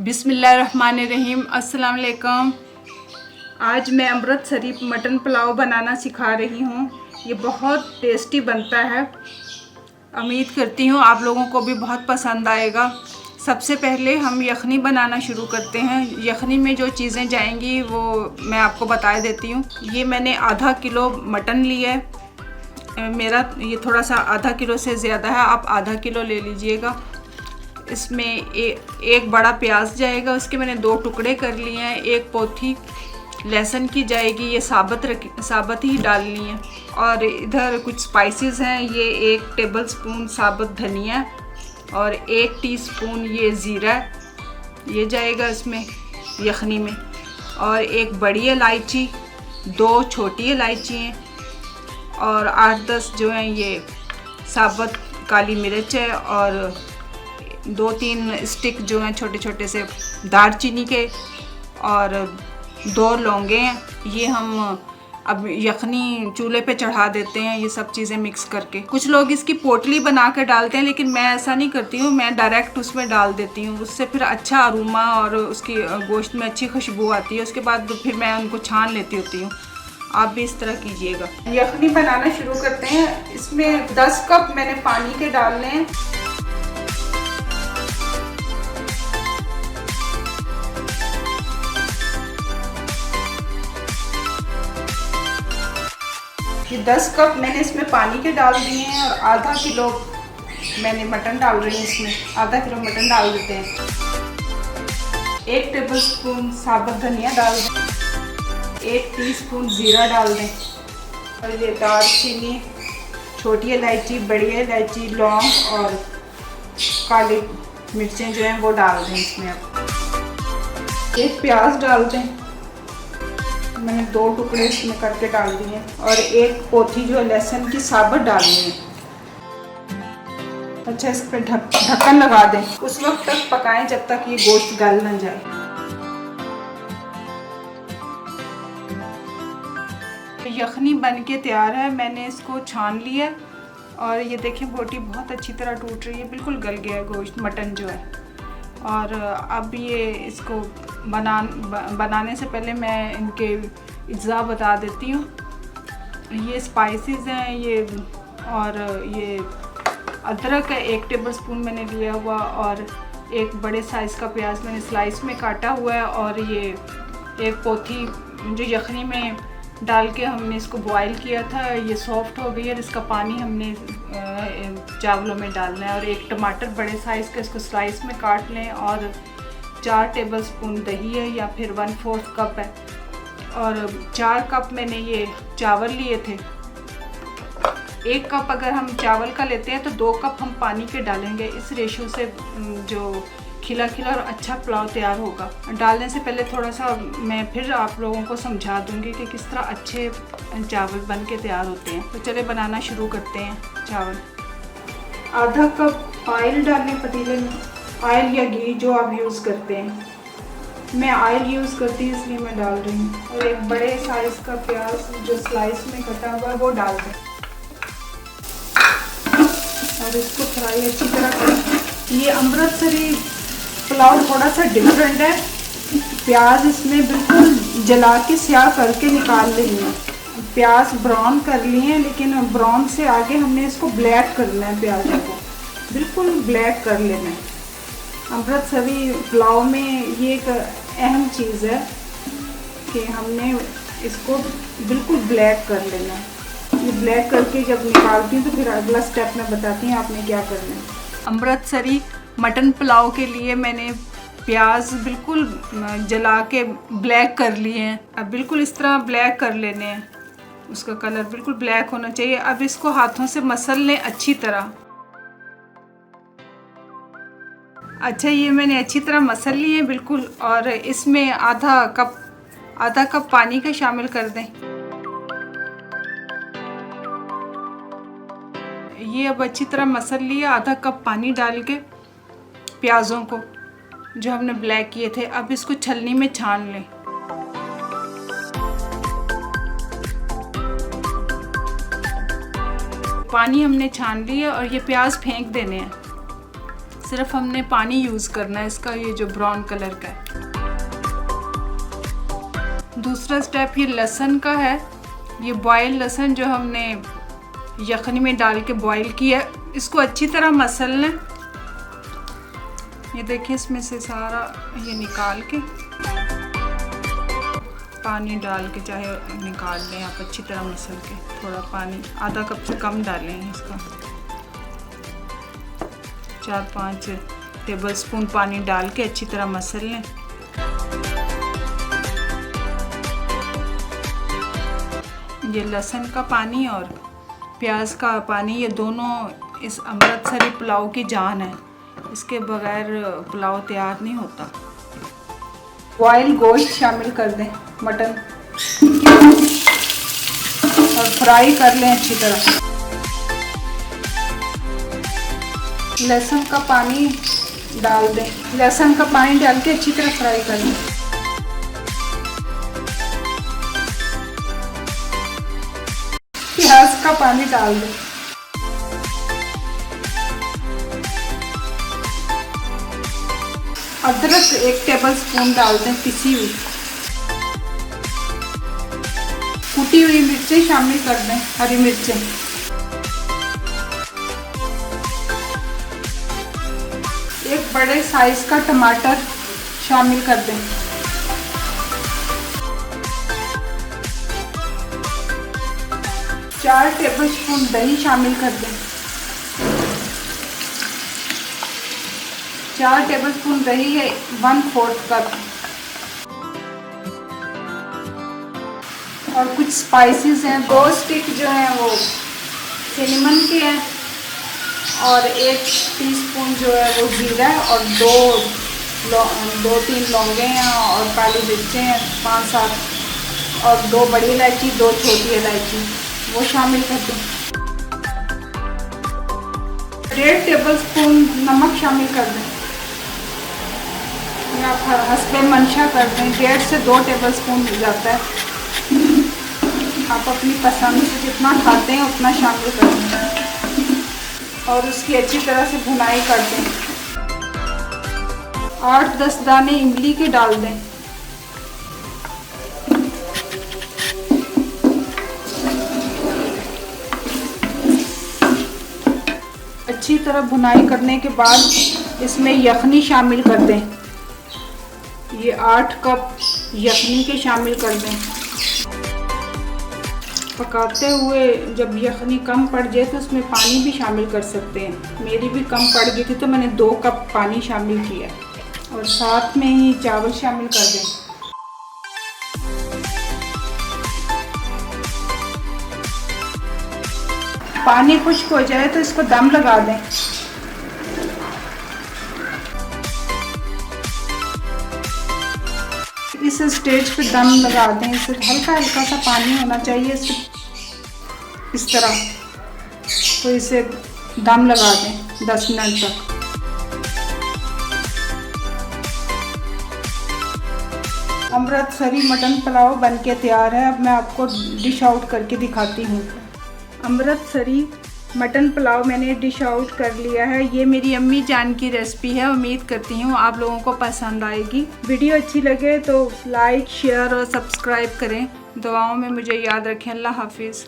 बिस्मिल्लाहिर्रहमानिर्रहीम। अस्सलाम वालेकुम। आज मैं अमृतसरी मटन पुलाव बनाना सिखा रही हूँ। ये बहुत टेस्टी बनता है। उम्मीद करती हूँ आप लोगों को भी बहुत पसंद आएगा। सबसे पहले हम यखनी बनाना शुरू करते हैं। यखनी में जो चीज़ें जाएंगी वो मैं आपको बता देती हूँ। ये मैंने आधा किलो मटन लिया है। मेरा ये थोड़ा सा आधा किलो से ज़्यादा है, आप आधा किलो ले लीजिएगा। इसमें एक बड़ा प्याज जाएगा, उसके मैंने 2 टुकड़े कर लिए हैं। एक पोथी लहसुन की जाएगी, ये साबुत ही डालनी है। और इधर कुछ स्पाइसेस हैं। ये 1 टेबलस्पून साबुत धनिया और 1 टीस्पून ये ज़ीरा ये जाएगा इसमें यखनी में। और 1 बड़ी इलायची, 2 छोटी इलायची हैं और 8-10 जो हैं ये साबुत काली मिर्च है और 2-3 स्टिक जो हैं छोटे छोटे से दालचीनी के और 2 लौंगे हैं। ये हम अब यखनी चूल्हे पे चढ़ा देते हैं, ये सब चीज़ें मिक्स करके। कुछ लोग इसकी पोटली बना के डालते हैं, लेकिन मैं ऐसा नहीं करती हूँ। मैं डायरेक्ट उसमें डाल देती हूँ, उससे फिर अच्छा अरोमा और उसकी गोश्त में अच्छी खुशबू आती है। उसके बाद फिर मैं उनको छान लेती होती हूँ। आप भी इस तरह कीजिएगा। यखनी बनाना शुरू करते हैं। इसमें 10 कप मैंने पानी के डालने हैं। ये 10 कप मैंने इसमें पानी के डाल दिए हैं और आधा किलो मैंने मटन डाल रही हूँ। इसमें आधा किलो मटन डाल देते हैं। 1 टेबलस्पून साबुत धनिया डाल दें, 1 टीस्पून ज़ीरा डाल दें और ये दालचीनी, छोटी इलायची, बड़ी इलायची, लौंग और काली मिर्चें जो हैं वो डाल दें इसमें। अब 1 प्याज डाल दें, मैंने 2 टुकड़े इसमें करके डाल दिए और 1 पोथी जो लहसुन की साबुत डालनी है। अच्छा, इस पर ढक्कन लगा दें। उस वक्त तक पकाएं जब तक ये गोश्त गल न जाए। यखनी बन के तैयार है। मैंने इसको छान लिया और ये देखें बोटी बहुत अच्छी तरह टूट रही है, बिल्कुल गल गया है गोश्त मटन जो है। और अब ये इसको बनाने से पहले मैं इनके अज्जा बता देती हूँ। ये स्पाइसेस हैं ये, और ये अदरक है 1 टेबलस्पून मैंने लिया हुआ और 1 बड़े साइज़ का प्याज मैंने स्लाइस में काटा हुआ है। और ये 1 पोथी जो यखनी में डाल के हमने इसको बॉईल किया था, ये सॉफ्ट हो गई है। इसका पानी हमने चावलों में डालना है। और 1 टमाटर बड़े साइज़ का, इसको स्लाइस में काट लें। और 4 टेबलस्पून दही है या फिर 1/4 कप है। और 4 कप मैंने ये चावल लिए थे। 1 कप अगर हम चावल का लेते हैं तो 2 कप हम पानी के डालेंगे। इस रेशो से जो खिला खिला और अच्छा पुलाव तैयार होगा। डालने से पहले थोड़ा सा मैं फिर आप लोगों को समझा दूंगी कि किस तरह अच्छे चावल बन के तैयार होते हैं। तो चले बनाना शुरू करते हैं। चावल आधा कप ऑयल डालें पतीले में, ऑयल या घी जो आप यूज़ करते हैं। मैं ऑयल यूज़ करती हूँ इसलिए मैं डाल रही हूँ। और 1 बड़े साइज़ का प्याज जो स्लाइस में कटा हुआ है वो डाल दें और इसको फ्राई अच्छी तरह करें। ये अमृतसरी पुलाव थोड़ा सा डिफरेंट है। प्याज इसमें बिल्कुल जला के स्याह करके निकाल लेनी है। प्याज ब्राउन कर लिए हैं, लेकिन ब्राउन से आगे हमने इसको ब्लैक करना है। प्याज को बिल्कुल ब्लैक कर लेना है। अमृतसरी पुलाव में ये एक अहम चीज़ है कि हमने इसको बिल्कुल ब्लैक कर लेना है। ये ब्लैक करके जब निकालती हूँ तो फिर अगला स्टेप मैं बताती हूँ आपने क्या करना है। अमृतसरी मटन पुलाव के लिए मैंने प्याज बिल्कुल जला के ब्लैक कर लिए हैं। अब बिल्कुल इस तरह ब्लैक कर लेने हैं, उसका कलर बिल्कुल ब्लैक होना चाहिए। अब इसको हाथों से मसल लें अच्छी तरह। अच्छा, ये मैंने अच्छी तरह मसल लिए हैं बिल्कुल। और इसमें आधा कप पानी का शामिल कर दें। ये अब अच्छी तरह मसल लिया आधा कप पानी डाल के प्याज़ों को जो हमने ब्लैक किए थे। अब इसको छलनी में छान लें। पानी हमने छान लिया और ये प्याज फेंक देने हैं। सिर्फ हमने पानी यूज़ करना है इसका, ये जो ब्राउन कलर का है। दूसरा स्टेप ये लहसुन का है। ये बॉयल लहसुन जो हमने यखनी में डाल के बॉयल किया, इसको अच्छी तरह मसल लें। ये देखिए इसमें से सारा ये निकाल के पानी डाल के चाहे निकाल लें आप, अच्छी तरह मसल के। थोड़ा पानी आधा कप से कम डालें इसका, 4-5 टेबलस्पून पानी डाल के अच्छी तरह मसल लें। ये लहसुन का पानी और प्याज का पानी, ये दोनों इस अमृतसरी पुलाव की जान है। इसके बगैर पुलाव तैयार नहीं होता। बॉयल गोश्त शामिल कर दें, मटन, और फ्राई कर लें अच्छी तरह। लहसुन का पानी डाल दें, लहसुन का पानी डाल के अच्छी तरह फ्राई कर लें। प्याज का पानी डाल दें। अदरक 1 टेबलस्पून डाल दें, पिसी हुई। कुटी हुई मिर्चें शामिल कर दें, हरी मिर्चें। एक बड़े साइज का टमाटर शामिल कर दें। चार टेबलस्पून दही शामिल कर दें। 4 टेबलस्पून दही है, 1/4 कप। और कुछ स्पाइसेस हैं, 2 स्टिक जो हैं वो सिनेमन के हैं, और 1 टीस्पून जो है वो जीरा है, और 2-3 लौंगे हैं, और काली मिर्चें हैं 5-7, और 2 बड़ी इलायची, 2 छोटी इलायची, वो शामिल कर दें। 1.5 टेबलस्पून नमक शामिल कर दें, या हस्बे मंशा कर दें। 1.5 से 2 टेबलस्पून हो जाता है। आप अपनी पसंद से जितना खाते हैं उतना शामिल कर दें, और उसकी अच्छी तरह से भुनाई कर दें। 8-10 दाने इमली के डाल दें। अच्छी तरह भुनाई करने के बाद इसमें यखनी शामिल कर दें। ये 8 कप यखनी के शामिल कर दें। पकाते हुए जब यखनी कम पड़ जाए तो उसमें पानी भी शामिल कर सकते हैं। मेरी भी कम पड़ गई थी तो मैंने 2 कप पानी शामिल किया, और साथ में ही चावल शामिल कर दें। पानी खुश्क हो जाए तो इसको दम लगा दें। इस स्टेज पे दम लगा दें। इसे हल्का हल्का सा पानी होना चाहिए इस तरह, तो इसे दम लगा दें 10 मिनट तक। अमृतसरी मटन पुलाव बनके तैयार है। अब मैं आपको डिश आउट करके दिखाती हूँ। अमृतसरी मटन पुलाव मैंने डिश आउट कर लिया है। ये मेरी अम्मी जान की रेसिपी है। उम्मीद करती हूँ आप लोगों को पसंद आएगी। वीडियो अच्छी लगे तो लाइक, शेयर और सब्सक्राइब करें। दुआओं में मुझे याद रखें। अल्लाह हाफिज़।